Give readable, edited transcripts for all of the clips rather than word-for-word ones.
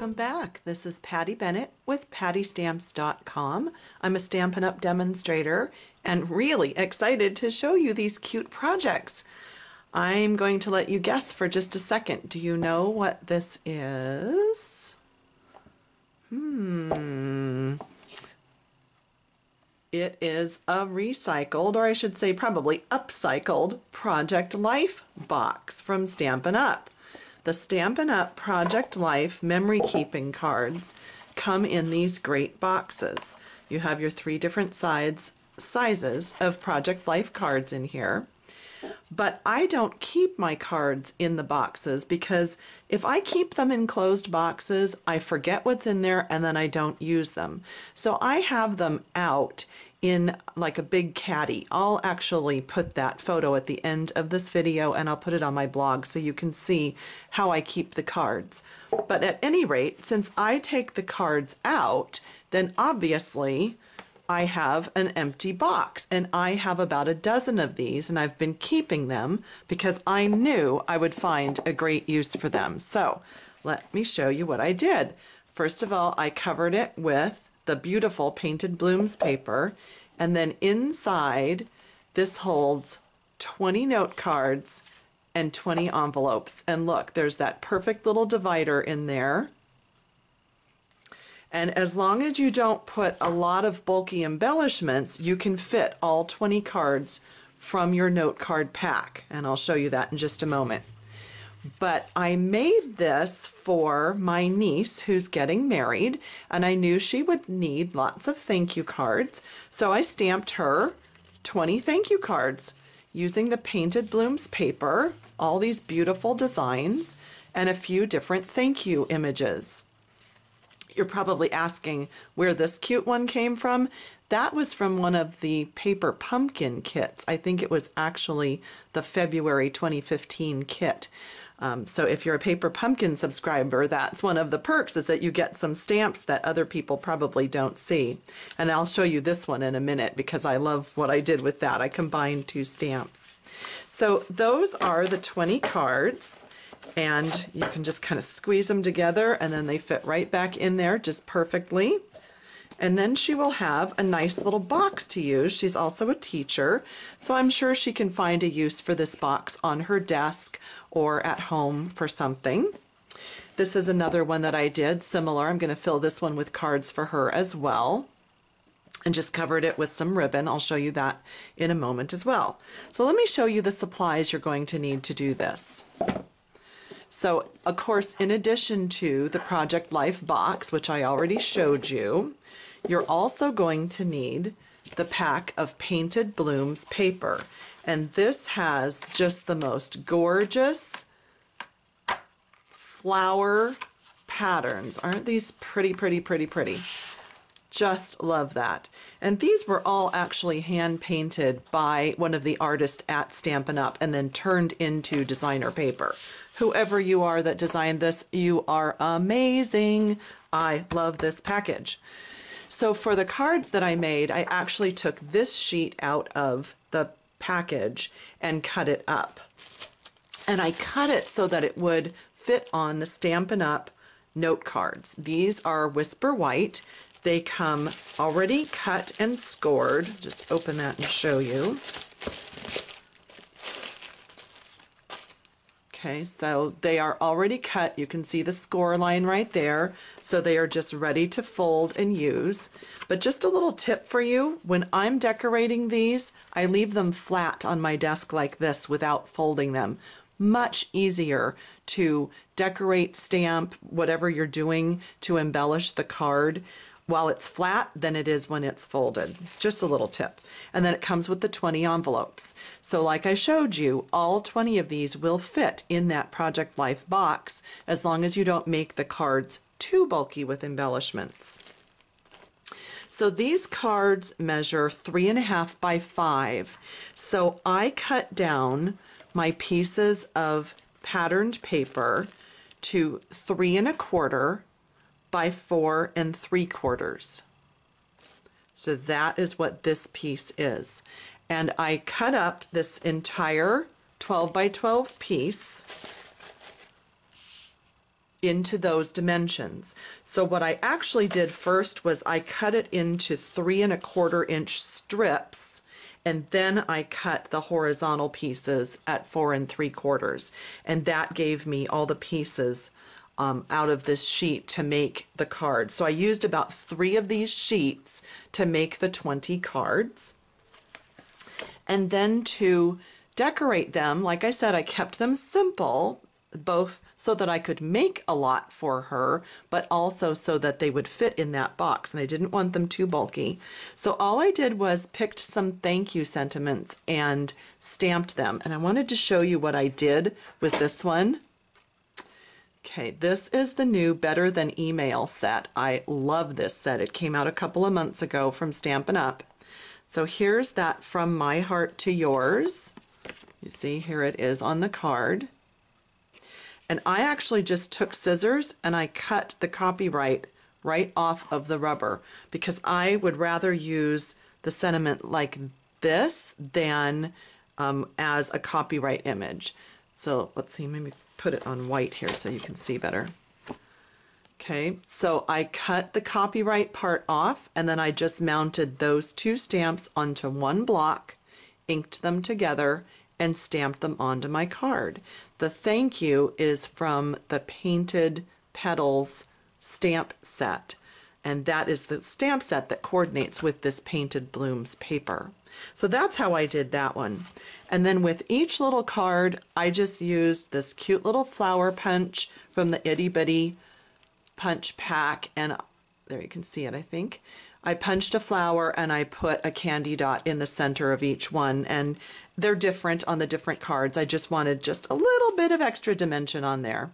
Welcome back. This is Patty Bennett with pattystamps.com. I'm a Stampin' Up! Demonstrator and really excited to show you these cute projects. I'm going to let you guess for just a second. Do you know what this is? It is a recycled, or I should say probably upcycled, Project Life box from Stampin' Up! The Stampin' Up! Project Life memory keeping cards come in these great boxes. You have your 3 different sizes of Project Life cards in here. But I don't keep my cards in the boxes because if I keep them in closed boxes, I forget what's in there and then I don't use them. So I have them out in like a big caddy. I'll actually put that photo at the end of this video and I'll put it on my blog so you can see how I keep the cards. But at any rate, since I take the cards out, then obviously I have an empty box, and I have about a dozen of these, and I've been keeping them because I knew I would find a great use for them. So let me show you what I did. First of all, I covered it with the beautiful Painted Blooms paper, and then inside this holds 20 note cards and 20 envelopes. And look, there's that perfect little divider in there. And as long as you don't put a lot of bulky embellishments, you can fit all 20 cards from your note card pack. And I'll show you that in just a moment. But I made this for my niece who's getting married, and I knew she would need lots of thank you cards. So I stamped her 20 thank you cards using the Painted Blooms paper, all these beautiful designs, and a few different thank you images. You're probably asking where this cute one came from. That was from one of the paper pumpkin kits. I think it was actually the February 2015 kit. So if you're a paper pumpkin subscriber, that's one of the perks, is that you get some stamps that other people probably don't see. And I'll show you this one in a minute because I love what I did with that. I combined 2 stamps. So those are the 20 cards. And you can just kind of squeeze them together and then they fit right back in there just perfectly. And then she will have a nice little box to use. She's also a teacher, so I'm sure she can find a use for this box on her desk or at home for something. This is another one that I did similar. I'm going to fill this one with cards for her as well, and just covered it with some ribbon. I'll show you that in a moment as well. So let me show you the supplies you're going to need to do this. So, of course, in addition to the Project Life box, which I already showed you, you're also going to need the pack of Painted Blooms paper. And this has just the most gorgeous flower patterns. Aren't these pretty, pretty, pretty, pretty? Just love that. And these were all actually hand painted by one of the artists at Stampin' Up! And then turned into designer paper. Whoever you are that designed this, you are amazing. I love this package. So for the cards that I made, I actually took this sheet out of the package and cut it up. And I cut it so that it would fit on the Stampin' Up! Note cards. These are Whisper White. They come already cut and scored. Just open that and show you. Okay, so they are already cut. You can see the score line right there. So they are just ready to fold and use. But just a little tip for you, when I'm decorating these, I leave them flat on my desk like this without folding them. Much easier to decorate, stamp, whatever you're doing to embellish the card while it's flat than it is when it's folded. Just a little tip. And then it comes with the 20 envelopes. So like I showed you, all 20 of these will fit in that Project Life box as long as you don't make the cards too bulky with embellishments. So these cards measure 3.5 by 5. So I cut down my pieces of patterned paper to 3.25 by 4 3/4. So that is what this piece is. And I cut up this entire 12 by 12 piece into those dimensions. So what I actually did first was I cut it into 3 1/4 inch strips, and then I cut the horizontal pieces at 4 3/4, and that gave me all the pieces out of this sheet to make the card. So I used about 3 of these sheets to make the 20 cards. And then to decorate them, like I said, I kept them simple, both so that I could make a lot for her, but also so that they would fit in that box, and I didn't want them too bulky. So all I did was picked some thank you sentiments and stamped them, and I wanted to show you what I did with this one. Okay, this is the new Better Than Email set. I love this set. It came out a couple of months ago from Stampin' Up. So here's that From My Heart to Yours. You see, here it is on the card. And I actually just took scissors and I cut the copyright right off of the rubber, because I would rather use the sentiment like this than as a copyright image. So let's see, maybe put it on white here so you can see better. Okay, so I cut the copyright part off, and then I just mounted those 2 stamps onto one block, inked them together, and stamped them onto my card. The thank you is from the Painted Petals stamp set, and that is the stamp set that coordinates with this Painted Blooms paper. So that's how I did that one. And then with each little card, I just used this cute little flower punch from the Itty Bitty Punch Pack, and there you can see it, I think. I punched a flower and I put a candy dot in the center of each one, and they're different on the different cards. I just wanted just a little bit of extra dimension on there.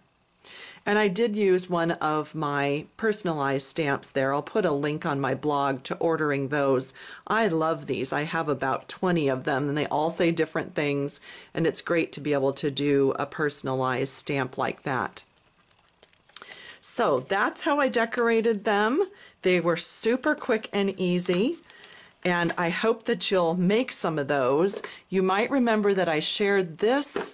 And I did use one of my personalized stamps there. I'll put a link on my blog to ordering those. I love these. I have about 20 of them, and they all say different things, and it's great to be able to do a personalized stamp like that. So that's how I decorated them. They were super quick and easy, and I hope that you'll make some of those. You might remember that I shared this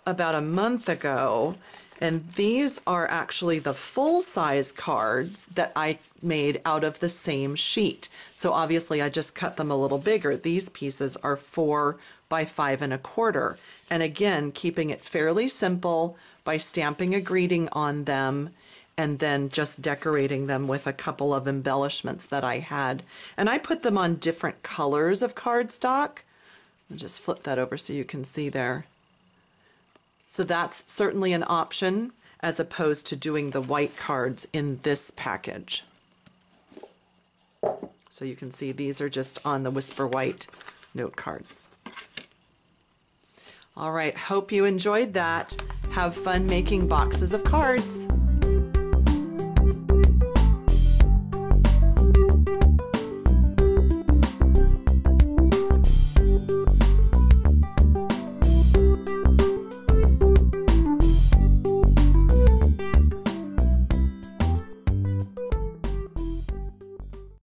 about a month ago, and these are actually the full-size cards that I made out of the same sheet. So obviously I just cut them a little bigger. These pieces are 4 by 5 1/4. And again, keeping it fairly simple by stamping a greeting on them and then just decorating them with a couple of embellishments that I had. And I put them on different colors of cardstock. I'll just flip that over so you can see there. So that's certainly an option as opposed to doing the white cards in this package. So you can see these are just on the Whisper White note cards. All right, hope you enjoyed that. Have fun making boxes of cards.